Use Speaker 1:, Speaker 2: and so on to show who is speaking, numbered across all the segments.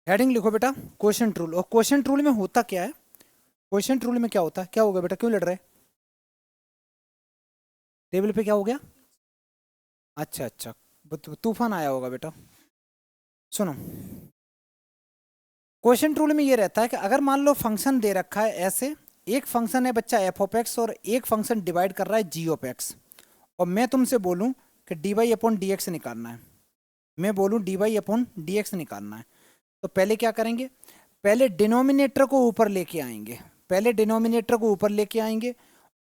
Speaker 1: Heading लिखो बेटा quotient rule. और क्वोशिएंट रूल में होता क्या है, क्वोशिएंट रूल में क्या होता है, क्या हो गया बेटा, क्यों लड़ रहे? टेबल पे क्या हो गया? अच्छा अच्छा, तूफान आया होगा बेटा। सुनो, क्वोशिएंट रूल में ये रहता है कि अगर मान लो फंक्शन दे रखा है ऐसे, एक फंक्शन है बच्चा एफ ऑफ एक्स और एक फंक्शन डिवाइड कर रहा है जी ऑफ एक्स, और मैं तुमसे बोलूं कि d y upon d x निकालना है, मैं बोलूं d y upon d x निकालना है, तो पहले क्या करेंगे, पहले डिनोमिनेटर को ऊपर लेके आएंगे, पहले डिनोमिनेटर को ऊपर लेके आएंगे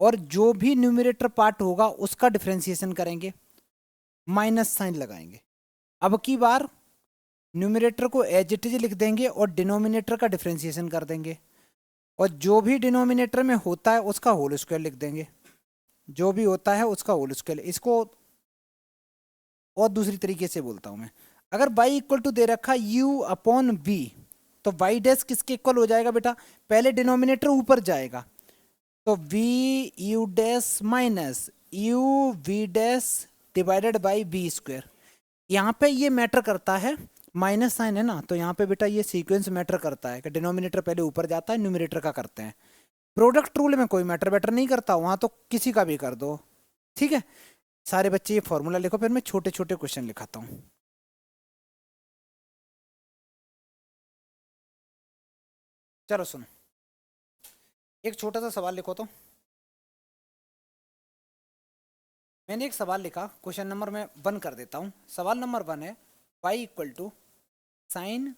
Speaker 1: और जो भी न्यूमरेटर पार्ट होगा उसका डिफरेंशिएशन करेंगे, माइनस साइन लगाएंगे। अब की बार न्यूमरेटर को एज इट इज लिख देंगे और डिनोमिनेटर का डिफरेंशिएशन कर देंगे, और जो भी डिनोमिनेटर में होता है उसका होल स्क्वायर लिख देंगे, जो भी होता है उसका होल स्क्वायर। इसको और दूसरी तरीके से बोलता हूं मैं, अगर y इक्वल टू दे रखा u अपॉन v, तो y डैश किसके इक्वल हो जाएगा बेटा, पहले डिनोमिनेटर ऊपर जाएगा, तो v u dash minus u v dash divided by v square. यहाँ पे ये मैटर करता है, माइनस साइन है ना, तो यहाँ पे बेटा ये सीक्वेंस मैटर करता है कि डिनोमिनेटर पहले ऊपर जाता है, न्यूमरेटर का करते हैं। प्रोडक्ट रूल में कोई मैटर बेटर नहीं करता, वहां तो किसी का भी कर दो, ठीक है। सारे बच्चे ये फॉर्मूला लिखो, फिर मैं छोटे छोटे क्वेश्चन लिखाता हूँ। चलो सुनो, एक छोटा सा सवाल लिखो तो। मैंने एक सवाल लिखा, क्वेश्चन नंबर मैं 1 कर देता हूँ। सवाल नंबर 1 है y equal to sine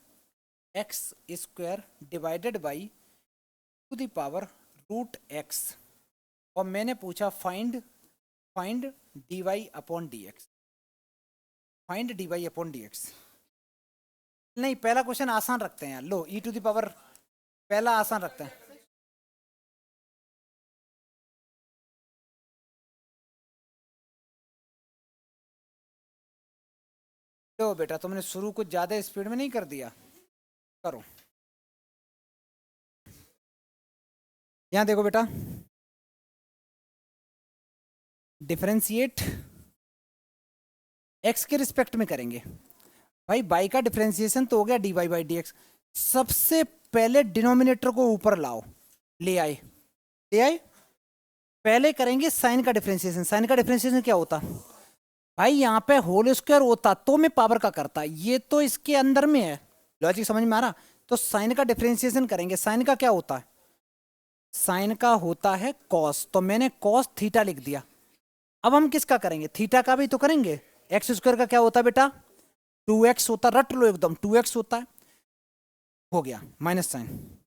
Speaker 1: x square divided by to the power root x, और मैंने पूछा find find d y upon d x, find d y upon d x. नहीं, पहला क्वेश्चन आसान रखते हैं यार, लो ई टू द पावर, पहला आसान रखते हैं। लो बेटा, तुमने शुरू कुछ ज्यादा स्पीड में नहीं कर दिया, करो। यहां देखो बेटा, डिफरेंशिएट एक्स के रिस्पेक्ट में करेंगे भाई, बाई का डिफरेंशिएशन तो हो गया d y by d x. सबसे पहले डिनोमिनेटर को ऊपर लाओ, ले आए, ले आए। पहले करेंगे साइन का डिफरेंशिएशन, साइन का डिफरेंशिएशन क्या होता भाई, यहाँ पे होल स्क्वायर होता तो मैं पावर का करता, ये तो इसके अंदर में है, लॉजिक समझ में आ रहा। तो साइन का डिफरेंशिएशन करेंगे, साइन का क्या होता है, साइन का होता है कॉस, तो मैंने कॉस थीटा लिख दिया। अब हम किसका करेंगे, थीटा का भी तो करेंगे। एक्स स्क्वायर का क्या होता है बेटा, 2x होता, रट लो एकदम, 2x होता है, हो गया माइनस साइन,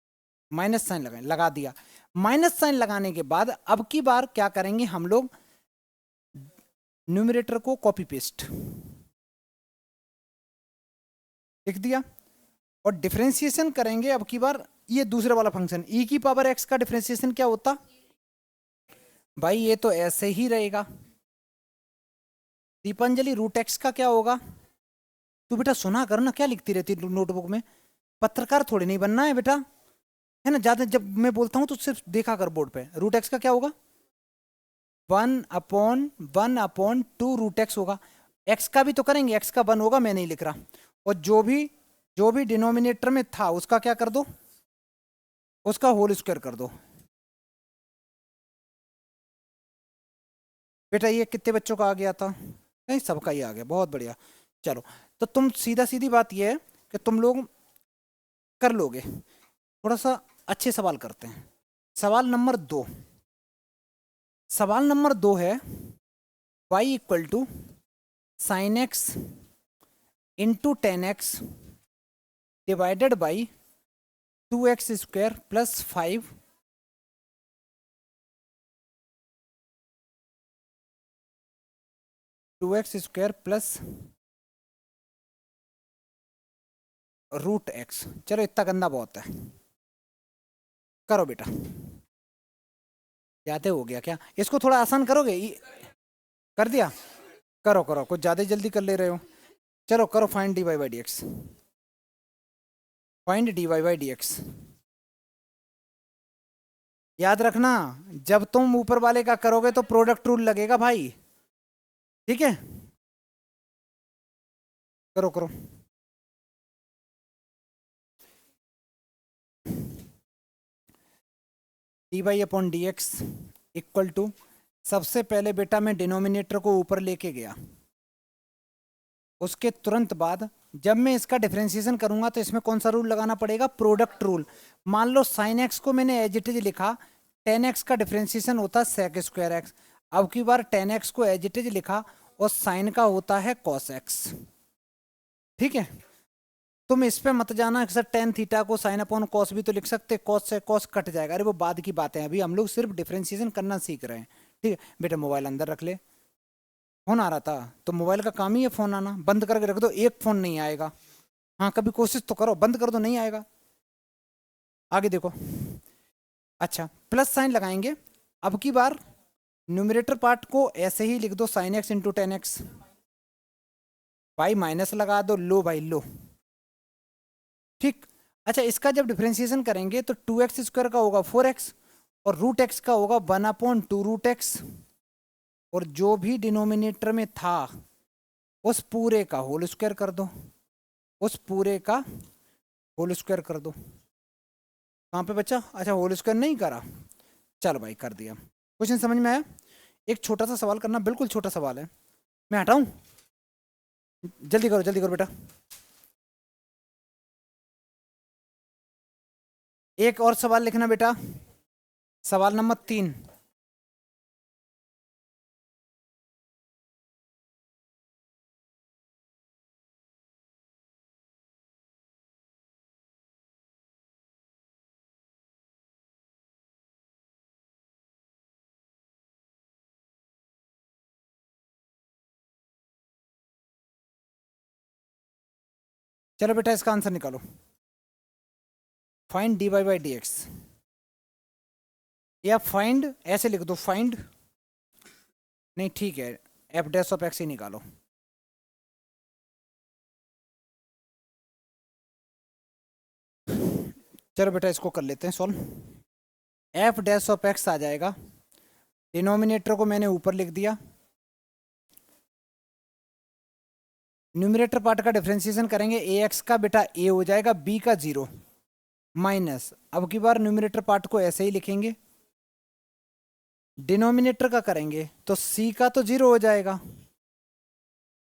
Speaker 1: माइनस साइन लगा दिया। माइनस साइन लगाने के बाद अब की बार क्या करेंगे हम लोग, न्यूमरेटर को कॉपी पेस्ट लिख दिया, और डिफरेंशिएशन करेंगे अब की बार, ये दूसरा वाला फंक्शन e की पावर x का डिफरेंशिएशन क्या होता भाई, ये तो ऐसे ही रहेगा। दीपांजलि रूट एक्स का क्या होगा, तू बेटा सुना कर ना, क्या लिखती रहती नोटबुक में, पत्रकार थोड़ी नहीं बनना है बेटा, है ना, ज्यादा जब मैं बोलता हूं तो सिर्फ देखा कर बोर्ड पे। रूट एक्स का क्या होगा, 1/1/2 रूट एक्स होगा। एक्स का भी तो करेंगे, एक्स का 1 होगा, मैं नहीं लिख रहा। और जो भी डिनोमिनेटर में था उसका क्या कर दो, उसका होल स्क्वायर कर दो। बेटा ये कितने बच्चों का आ गया था, नहीं सबका ही आ गया, बहुत बढ़िया। चलो, तो तुम सीधा सीधी बात ये है कि तुम लोग कर लोगे। थोड़ा सा अच्छे सवाल करते हैं। सवाल नंबर 2, सवाल नंबर 2 है y equal to sine x into 10x divided by 2x square plus 5 2x square plus root x. चलो इतना गंदा बहुत है, करो बेटा। ज्यादा हो गया क्या, इसको थोड़ा आसान करोगे, कर दिया, करो करो, कुछ ज्यादा जल्दी कर ले रहे हो। चलो करो, find d y by d x, find d y by d x. याद रखना, जब तुम ऊपर वाले का करोगे तो प्रोडक्ट रूल लगेगा भाई, ठीक है। करो करो, d y upon d x equal to, सबसे पहले बेटा मैं डिनोमिनेटर को ऊपर लेके गया, उसके तुरंत बाद जब मैं इसका डिफरेंशिएशन करूंगा तो इसमें कौन सा रूल लगाना पड़ेगा, प्रोडक्ट रूल। मान लो साइन एक्स को मैंने एज इट इज लिखा, टेन एक्स का डिफरेंशिएशन होता है सेक स्क्वायर एक्स, अब की बार टेन एक्स को एज इट इज लिखा और साइन का होता है कॉस एक्स। ठीक है, तुम इस पे मत जाना कि सर टेन थीटा को साइन अपॉन कॉस भी तो लिख सकते, कॉस से कॉस कट जाएगा, अरे वो बाद की बातें हैं, अभी हम लोग सिर्फ डिफरेंशिएशन करना सीख रहे हैं। ठीक है बेटा, मोबाइल अंदर रख ले, फोन आ रहा था तो मोबाइल का काम ही है फोन आना, बंद करके रख दो, एक फोन नहीं आएगा। हाँ कभी कोशिश तो करो, बंद कर दो नहीं आएगा। आगे देखो, अच्छा प्लस साइन लगाएंगे, अब की बार न्यूमरेटर पार्ट को ऐसे ही लिख दो, sign x into ten x, भाई माइनस लगा दो, लो भाई लो। ठीक, अच्छा इसका जब डिफरेंशिएशन करेंगे तो टू एक्स स्क्वायर का होगा फोर एक्स और रूट एक्स का होगा one upon two root x, और जो भी डिनोमिनेटर में था उस पूरे का होल स्क्वायर कर दो, उस पूरे का होल स्क्वायर कर दो। कहाँ पे बच्चा, अच्छा होल स्क्वायर नहीं करा, चलो भाई कर दिया। क्वेश्चन समझ में आया? एक छोटा सा सवाल करना, बिल्कुल छोटा सवाल है, मैं हटाऊं, जल्दी करो बेटा। एक और सवाल लिखना बेटा, सवाल नंबर 3। चलो बेटा इसका आंसर निकालो, find d y by d x, या फाइंड ऐसे लिख दो, फाइंड नहीं ठीक है, एफ डैश ऑफ एक्स ही निकालो। चलो बेटा इसको कर लेते हैं solve, f dash of x आ जाएगा, डिनोमिनेटर को मैंने ऊपर लिख दिया, न्यूमरेटर पार्ट का डिफरेंशिएशन करेंगे, ए एक्स का बेटा ए हो जाएगा, बी का 0 माइनस, अब की बार न्यूमरेटर पार्ट को ऐसे ही लिखेंगे, डिनोमिनेटर का करेंगे तो सी का तो 0 हो जाएगा,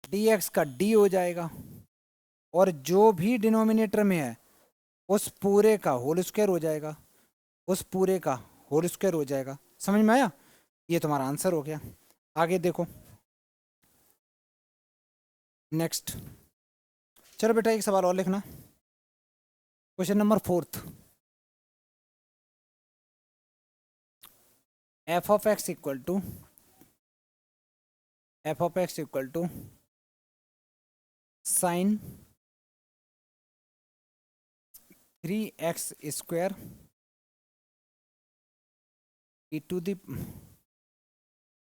Speaker 1: डी एक्स का डी हो जाएगा, और जो भी डिनोमिनेटर में है उस पूरे का होल स्क्वायर हो जाएगा, उस पूरे का होल स्क्वायर हो जाएगा। समझ में आया? ये तुम्हारा आंसर हो गया। आगे देखो नेक्स्ट, चलो बेटा एक सवाल और लिखना, question number 4, f of x equal to sine 3x square e to the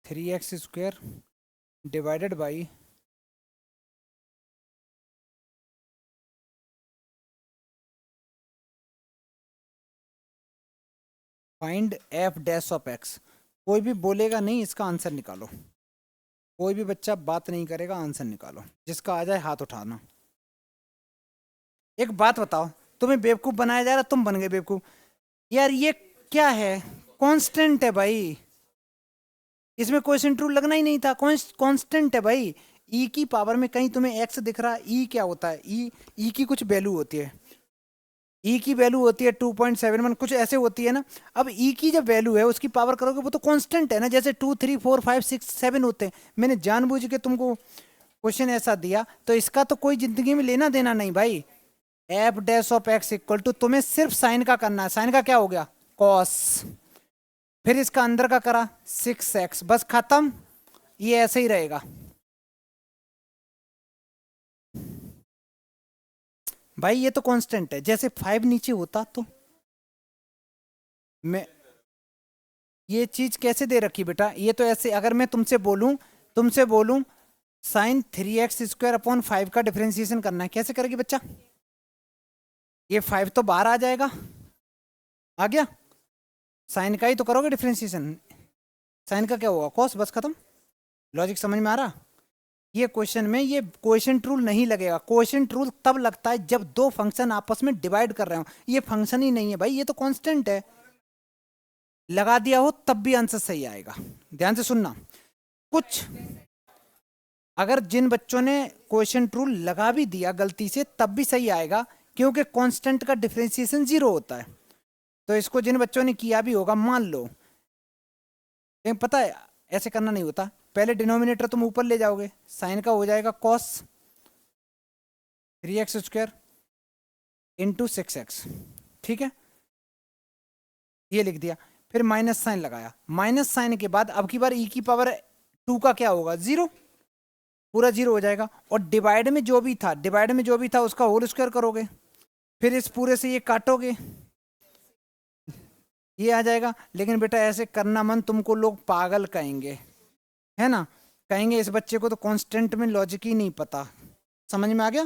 Speaker 1: 3x square divided by find f dash of x. कोई भी बोलेगा नहीं, इसका आंसर निकालो, कोई भी बच्चा बात नहीं करेगा, आंसर निकालो, जिसका आ जाए हाथ उठाना। एक बात बताओ, तुम्हें बेवकूफ बनाया जा रहा, तुम बन गए बेवकूफ यार, ये क्या है, कांस्टेंट है भाई, इसमें क्वोशिएंट रूल लगना ही नहीं था, कांस्टेंट है भाई, ई की पावर में कहीं तुम्हें एक्स दिख रहा है, ई क्या होता है, ई की कुछ वैल्यू होती है, ई की वैल्यू होती है 2.71 कुछ ऐसे होती है ना। अब ई की जब वैल्यू है उसकी पावर करोगे वो तो कांस्टेंट है ना, जैसे 2 3 4 5 6 7 होते हैं। मैंने जानबूझ के तुमको क्वेश्चन ऐसा दिया, तो इसका तो कोई जिंदगी में लेना देना नहीं भाई। F dash of x equal to, तुम्हें सिर्फ साइन का करना है, साइन का क्या हो गया कॉस, फिर इसका अंदर का करा 6x, बस खत्म, ये ऐसे ही रहेगा। भाई ये तो कांस्टेंट है, जैसे 5 नीचे होता तो मैं, ये चीज कैसे दे रखी बेटा, ये तो ऐसे, अगर मैं तुमसे बोलूं साइन 3x स्क्वायर अपॉन 5 का डिफरेंशिएशन करना है, कैसे करेगी बच्चा, ये 5 तो बाहर आ जाएगा, आ गया, साइन का ही तो करोगे डिफरेंशिएशन, साइन का क्या होगा कॉस, बस खत्म। लॉजिक समझ में आ रहा? ये क्वेश्चन में ये क्वोशिएंट रूल नहीं लगेगा, क्वोशिएंट रूल तब लगता है जब दो फंक्शन आपस में डिवाइड कर रहे हो, ये फंक्शन ही नहीं है भाई, ये तो कांस्टेंट है। लगा दिया हो तब भी आंसर सही आएगा। ध्यान से सुनना। कुछ अगर जिन बच्चों ने क्वोशिएंट रूल लगा भी दिया गलती से तब भी सही आएगा, क्योंकि कांस्टेंट का डिफरेंशिएशन 0 होता है। तो इसको जिन बच्चों ने किया भी होगा मान लो, लेकिन पता है ऐसे करना नहीं होता। पहले डिनोमिनेटर तुम ऊपर ले जाओगे, साइन का हो जाएगा कॉस 3x² इंटू 6x, ठीक है, ये लिख दिया। फिर माइनस साइन लगाया, माइनस साइन के बाद अब की बार e की पावर 2 का क्या होगा, 0, पूरा 0 हो जाएगा। और डिवाइड में जो भी था, डिवाइड में जो भी था उसका होल स्क्वायर करोगे, फिर इस पूरे से ये काटोगे, ये आ जाएगा। लेकिन बेटा ऐसे करना मन, तुमको लोग पागल कहेंगे, है ना, कहेंगे इस बच्चे को तो कांस्टेंट में लॉजिक ही नहीं पता। समझ में आ गया?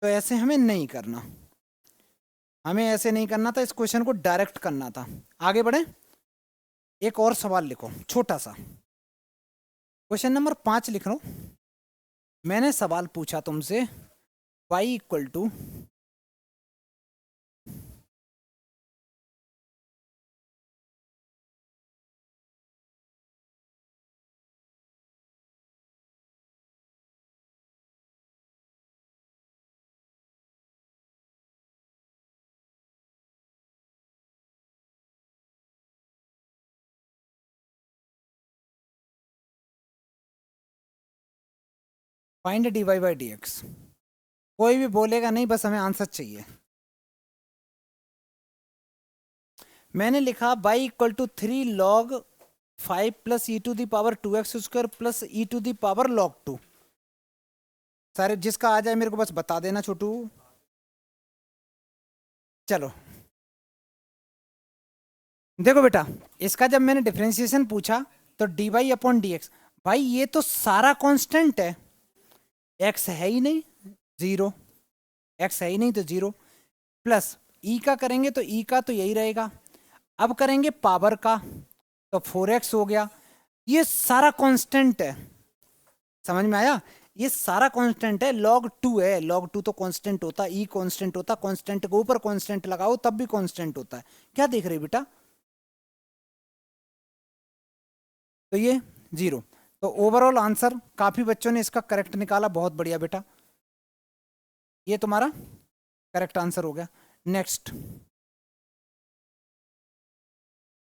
Speaker 1: तो ऐसे हमें नहीं करना, हमें ऐसे नहीं करना था, इस क्वेश्चन को डायरेक्ट करना था। आगे बढ़े, एक और सवाल लिखो छोटा सा, क्वेश्चन नंबर 5 लिख लो। मैंने सवाल पूछा तुमसे y equal to find dy by dx। कोई भी बोलेगा नहीं, बस हमें आंसर चाहिए। मैंने लिखा y equal to 3 log 5 plus e to the power 2x² plus e to the power log 2। सारे जिसका आ जाए मेरे को बस बता देना छोटू। चलो देखो बेटा, इसका जब मैंने डिफरेंशिएशन पूछा तो dy अपॉन dx, भाई ये तो सारा कांस्टेंट है, x है ही नहीं 0, x है ही नहीं तो 0, प्लस e का करेंगे तो e का तो यही रहेगा। अब करेंगे पावर का तो 4x हो गया। ये सारा कांस्टेंट है, समझ में आया? ये सारा कांस्टेंट है, log 2 है, log 2 तो कांस्टेंट होता, e कांस्टेंट होता, कांस्टेंट के ऊपर कांस्टेंट लगाओ तब भी कांस्टेंट होता है। क्या देख रहे बेटा? तो ये 0। तो ओवरऑल आंसर काफी बच्चों ने इसका करेक्ट निकाला, बहुत बढ़िया बेटा, ये तुम्हारा करेक्ट आंसर हो गया। नेक्स्ट